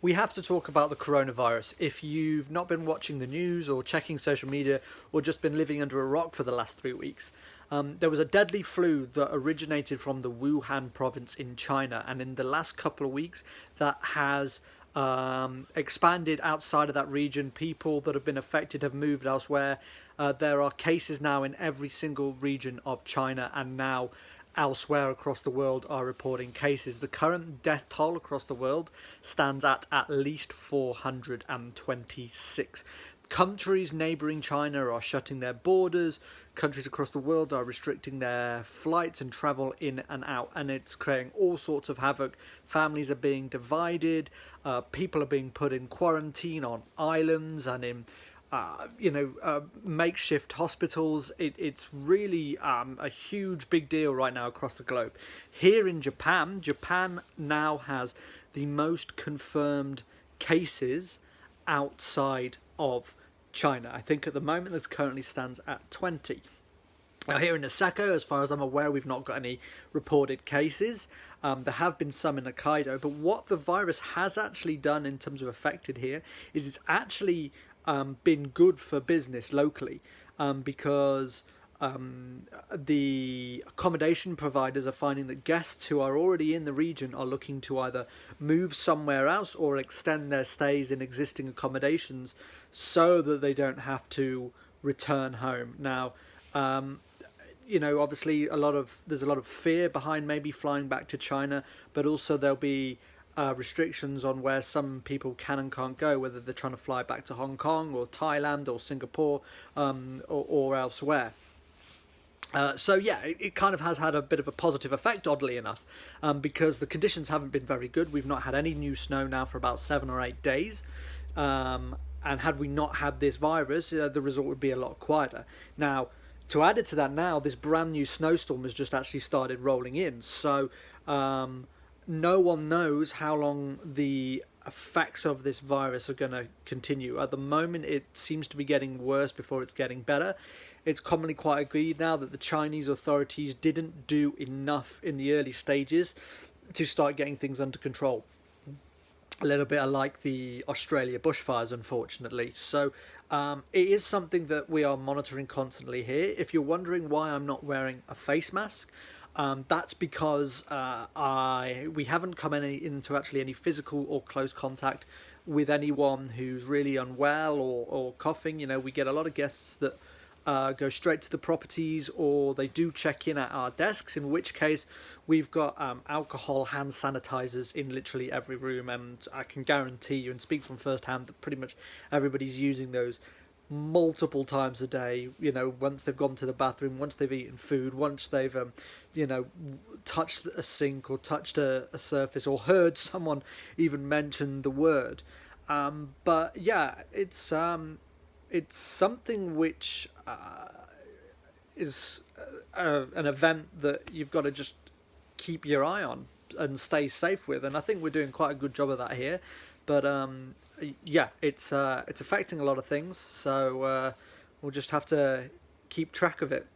We have to talk about the coronavirus. If you've not been watching the news or checking social media or just been living under a rock for the last 3 weeks, there was a deadly flu that originated from the Wuhan province in China, and in the last couple of weeks that has expanded outside of that region. People that have been affected have moved elsewhere. There are cases now in every single region of China, and now elsewhere across the world are reporting cases. The current death toll across the world stands at least 426. Countries neighbouring China are shutting their borders. Countries across the world are restricting their flights and travel in and out, and it's creating all sorts of havoc. Families are being divided. People are being put in quarantine on islands and in makeshift hospitals. It's really a huge big deal right now across the globe. Here in Japan, Japan now has the most confirmed cases outside of China. I think at the moment that currently stands at 20. Now here in Niseko, as far as I'm aware, we've not got any reported cases. There have been some in Hokkaido, but what the virus has actually done in terms of affected here is it's actually been good for business locally, because the accommodation providers are finding that guests who are already in the region are looking to either move somewhere else or extend their stays in existing accommodations so that they don't have to return home. Now, obviously there's a lot of fear behind maybe flying back to China, but also there'll be restrictions on where some people can and can't go, whether they're trying to fly back to Hong Kong or Thailand or Singapore, or elsewhere. It kind of has had a bit of a positive effect, oddly enough, because the conditions haven't been very good. We've not had any new snow now for about 7 or 8 days. And had we not had this virus, the result would be a lot quieter. Now, to add it to that now, this brand new snowstorm has just actually started rolling in. So no one knows how long the effects of this virus are going to continue. At the moment, it seems to be getting worse before it's getting better. It's commonly quite agreed now that the Chinese authorities didn't do enough in the early stages to start getting things under control. A little bit like the Australia bushfires, unfortunately. So it is something that we are monitoring constantly here. If you're wondering why I'm not wearing a face mask, that's because we haven't come into actually any physical or close contact with anyone who's really unwell or coughing. We get a lot of guests that go straight to the properties, or they do check in at our desks, in which case we've got alcohol hand sanitizers in literally every room, and I can guarantee you and speak from first hand that pretty much everybody's using those multiple times a day. Once they've gone to the bathroom, once they've eaten food, once they've touched a sink or touched a surface or heard someone even mention the word. But yeah, it's something which is an event that you've got to just keep your eye on and stay safe with, and I think we're doing quite a good job of that here. But it's affecting a lot of things, so we'll just have to keep track of it.